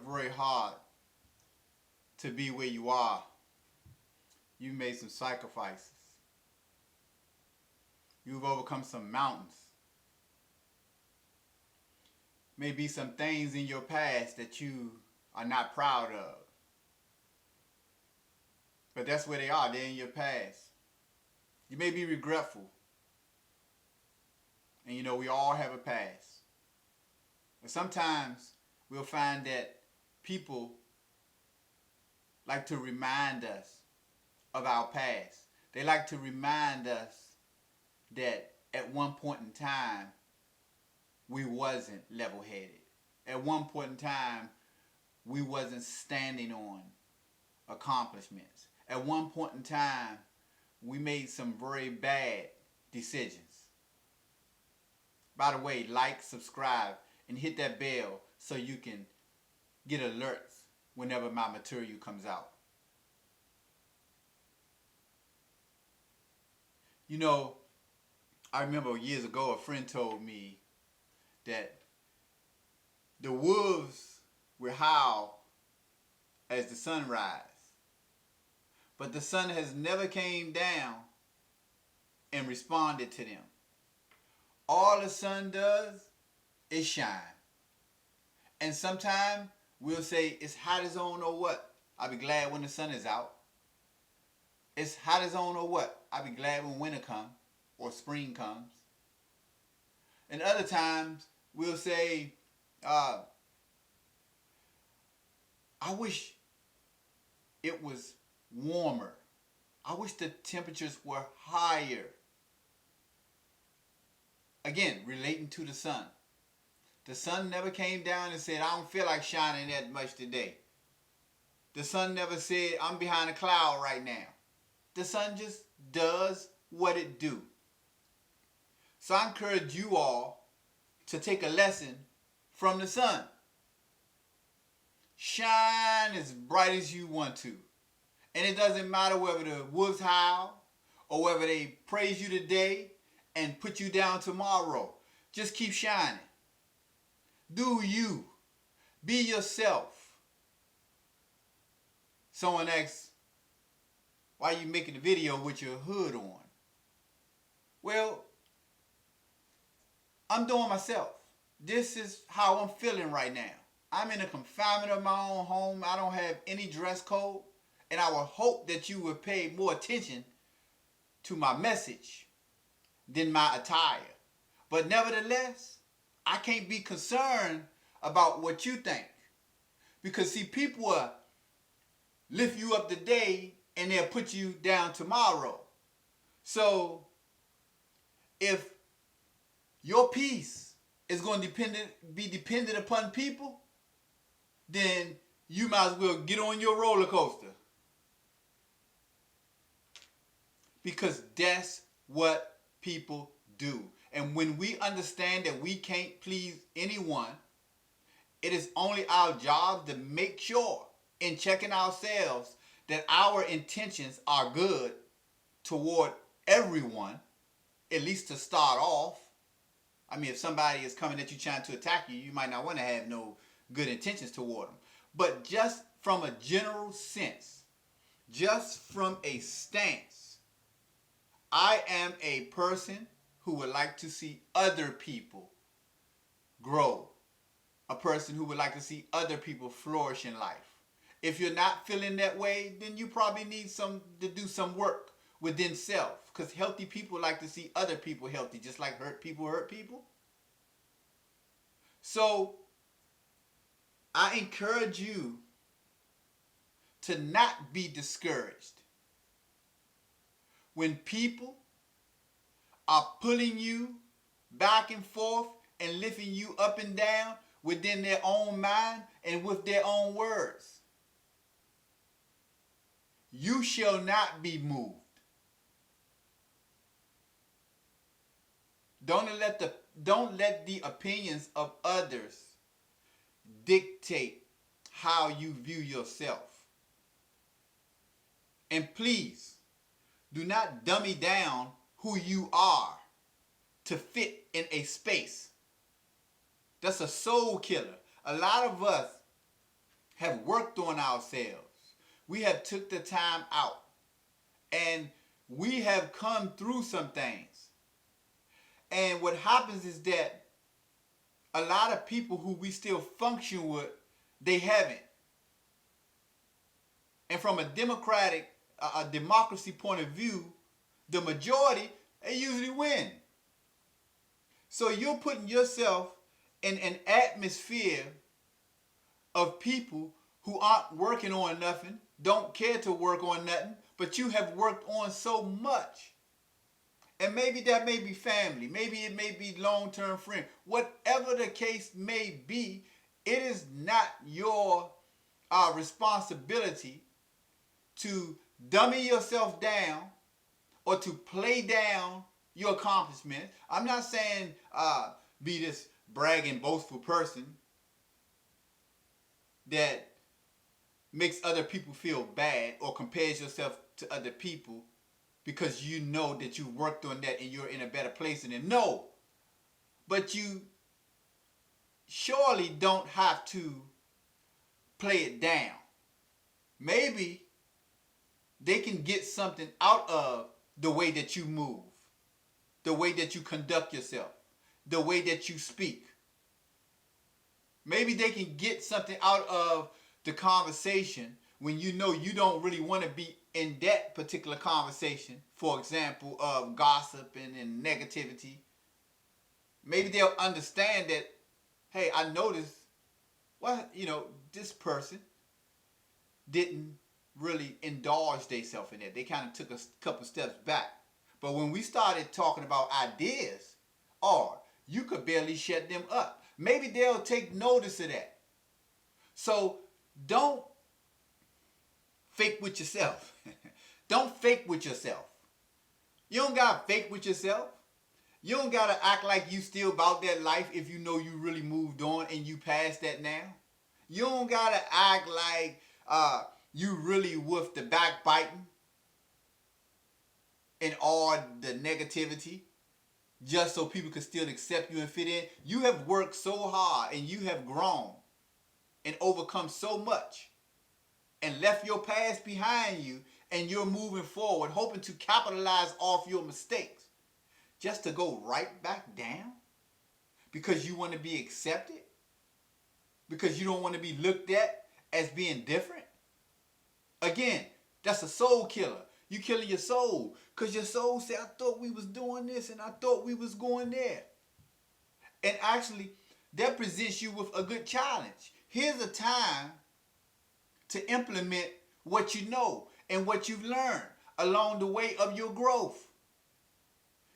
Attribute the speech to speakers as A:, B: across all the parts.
A: very hard to be where you are. You made some sacrifices. You've overcome some mountains. Maybe some things in your past that you are not proud of. But that's where they are. They're in your past. You may be regretful. And you know, we all have a past. And sometimes we'll find that people like to remind us of our past. They like to remind us that at one point in time, we wasn't level-headed. At one point in time, we wasn't standing on accomplishments. At one point in time, we made some very bad decisions. By the way, like, subscribe, and hit that bell so you can get alerts whenever my material comes out. You know, I remember years ago a friend told me that the wolves will howl as the sun rises, but the sun has never came down and responded to them. All the sun does is shine. And sometimes we'll say it's hot as on or what? I'll be glad when the sun is out. It's hot as on or what? I'll be glad when winter comes or spring comes. And other times we'll say, I wish it was warmer. I wish the temperatures were higher. Again, relating to the sun. The sun never came down and said, I don't feel like shining that much today. The sun never said, I'm behind a cloud right now. The sun just does what it do. So I encourage you all to take a lesson from the sun. Shine as bright as you want to. And it doesn't matter whether the wolves howl or whether they praise you today and put you down tomorrow. Just keep shining. Do you. Be yourself. Someone asks, why are you making the video with your hood on? Well, I'm doing myself. This is how I'm feeling right now. I'm in the confinement of my own home. I don't have any dress code. And I would hope that you would pay more attention to my message than my attire. But nevertheless, I can't be concerned about what you think. Because see, people will lift you up today and they'll put you down tomorrow. So if your peace is going to be dependent upon people, then you might as well get on your roller coaster. Because that's what people do. And when we understand that we can't please anyone, it is only our job to make sure in checking ourselves that our intentions are good toward everyone, at least to start off. I mean, if somebody is coming at you trying to attack you, you might not want to have no good intentions toward them. But just from a general sense, just from a stance, I am a person who would like to see other people grow. A person who would like to see other people flourish in life. If you're not feeling that way, then you probably need to do some work within self. Because healthy people like to see other people healthy, just like hurt people hurt people. So, I encourage you to not be discouraged. When people are pulling you back and forth and lifting you up and down within their own mind and with their own words, you shall not be moved. Don't let the opinions of others dictate how you view yourself. And please, do not dummy down who you are to fit in a space. That's a soul killer. A lot of us on ourselves. We have took the time out, and we have come through some things. And what happens is that a lot of people who we still function with, they haven't. And from a democracy point of view, the majority, they usually win. So you're putting yourself in an atmosphere of people who aren't working on nothing, don't care to work on nothing, but you have worked on so much. And maybe that may be family, maybe it may be long-term friend. Whatever the case may be, it is not your responsibility to dummy yourself down or to play down your accomplishments. I'm not saying be this bragging, boastful person that makes other people feel bad or compares yourself to other people because you know that you worked on that and you're in a better place than them. No. But you surely don't have to play it down. Maybe they can get something out of the way that you move, the way that you conduct yourself, the way that you speak. Maybe they can get something out of the conversation when you know you don't really want to be in that particular conversation, for example, of gossip and negativity. Maybe they'll understand that, hey, I noticed, well, this person didn't really indulge themselves in that. They kind of took a couple steps back. But when we started talking about ideas, or you could barely shut them up, maybe they'll take notice of that. So don't fake with yourself. Don't fake with yourself. You don't got to fake with yourself. You don't got to act like you still about that life if you know you really moved on and you past that now. You don't got to act like you really with the backbiting and all the negativity just so people can still accept you and fit in. You have worked so hard and you have grown and overcome so much and left your past behind you, and you're moving forward hoping to capitalize off your mistakes just to go right back down because you want to be accepted, because you don't want to be looked at as being different. Again, that's a soul killer. You killing your soul because your soul said, I thought we was doing this and I thought we was going there. And actually, that presents you with a good challenge. Here's a time to implement what you know and what you've learned along the way of your growth.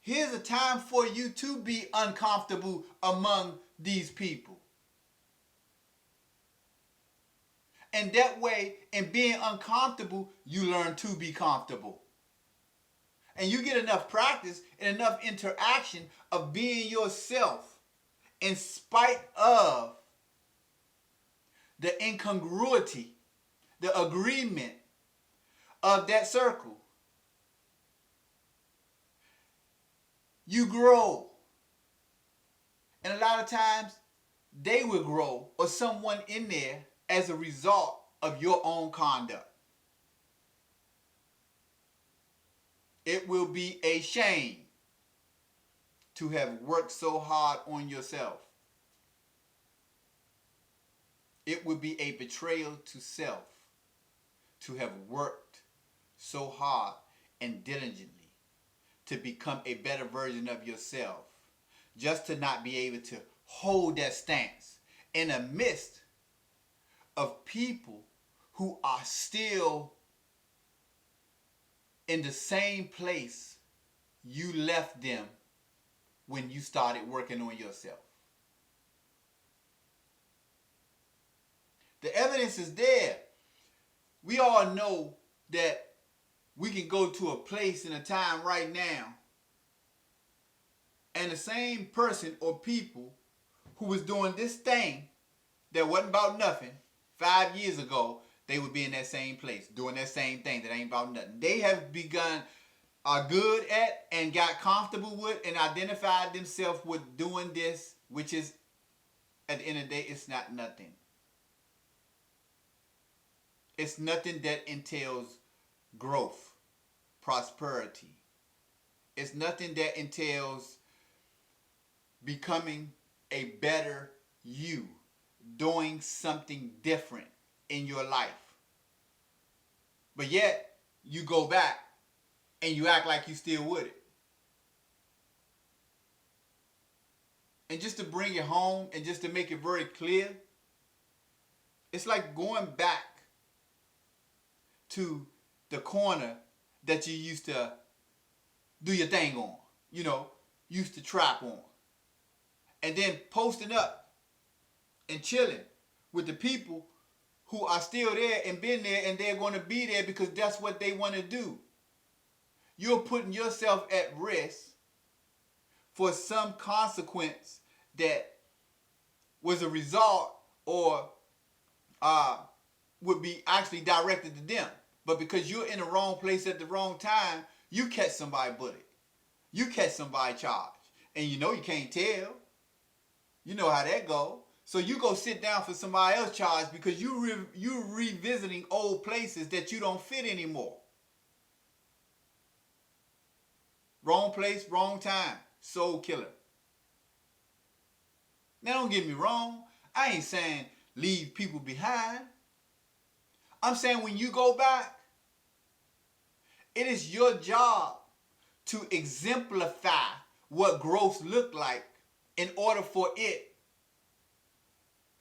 A: Here's a time for you to be uncomfortable among these people. And that way, in being uncomfortable, you learn to be comfortable. And you get enough practice and enough interaction of being yourself in spite of the incongruity, the agreement of that circle. You grow. And a lot of times, they will grow, or someone in there, as a result of your own conduct. It will be a shame to have worked so hard on yourself. It would be a betrayal to self to have worked so hard and diligently to become a better version of yourself, just to not be able to hold that stance in the midst of people who are still in the same place you left them when you started working on yourself. The evidence is there. We all know that we can go to a place and a time right now, and the same person or people who was doing this thing that wasn't about nothing 5 years ago, they would be in that same place doing that same thing that ain't about nothing. They have begun, are good at, and got comfortable with, and identified themselves with doing this, which is, at the end of the day, it's not nothing. It's nothing that entails growth, prosperity. It's nothing that entails becoming a better you, doing something different in your life. But yet, you go back and you act like you still with it. And just to bring it home and just to make it very clear, it's like going back to the corner that you used to do your thing on, used to trap on. And then posting up and chilling with the people who are still there and been there and they're going to be there because that's what they want to do. You're putting yourself at risk for some consequence that was a result or would be actually directed to them. But because you're in the wrong place at the wrong time, you catch somebody bullet. You catch somebody charged. And you can't tell. You know how that goes. So you go sit down for somebody else charged because you're revisiting old places that you don't fit anymore. Wrong place, wrong time. Soul killer. Now don't get me wrong. I ain't saying leave people behind. I'm saying when you go back, it is your job to exemplify what growth looked like in order for it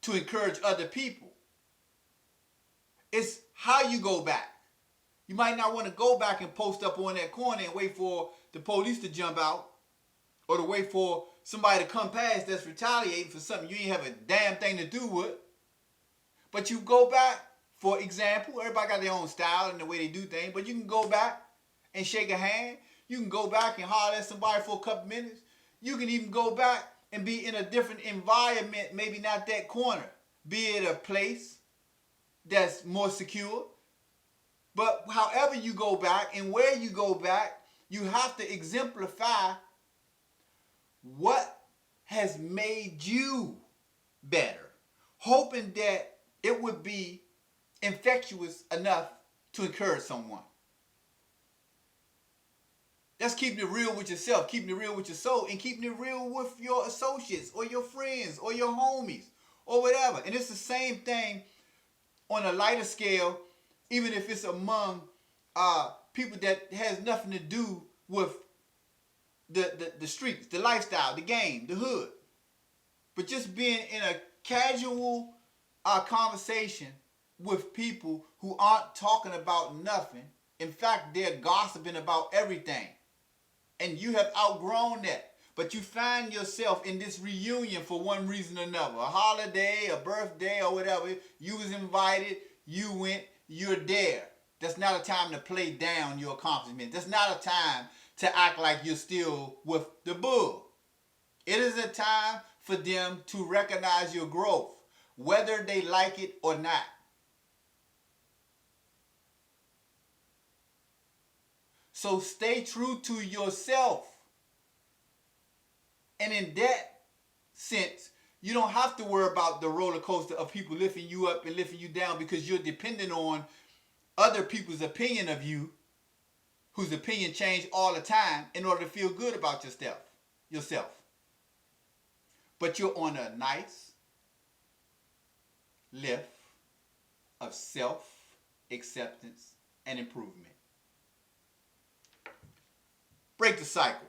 A: to encourage other people. It's how you go back. You might not want to go back and post up on that corner and wait for the police to jump out or to wait for somebody to come past that's retaliating for something you ain't have a damn thing to do with. But you go back, for example, everybody got their own style and the way they do things, but you can go back and shake a hand. You can go back and holler at somebody for a couple minutes. You can even go back and be in a different environment, maybe not that corner. Be it a place that's more secure. But however you go back and where you go back, you have to exemplify what has made you better, hoping that it would be infectious enough to encourage someone. That's keeping it real with yourself, keeping it real with your soul, and keeping it real with your associates or your friends or your homies or whatever. And it's the same thing on a lighter scale, even if it's among people that has nothing to do with the streets, the lifestyle, the game, the hood. But just being in a casual conversation with people who aren't talking about nothing. In fact, they're gossiping about everything. And you have outgrown that. But you find yourself in this reunion for one reason or another. A holiday, a birthday, or whatever. You was invited, you went, you're there. That's not a time to play down your accomplishment. That's not a time to act like you're still with the bull. It is a time for them to recognize your growth, whether they like it or not. So stay true to yourself. And in that sense, you don't have to worry about the roller coaster of people lifting you up and lifting you down because you're dependent on other people's opinion of you, whose opinion change all the time in order to feel good about yourself. But you're on a nice lift of self-acceptance and improvement. Break the cycle.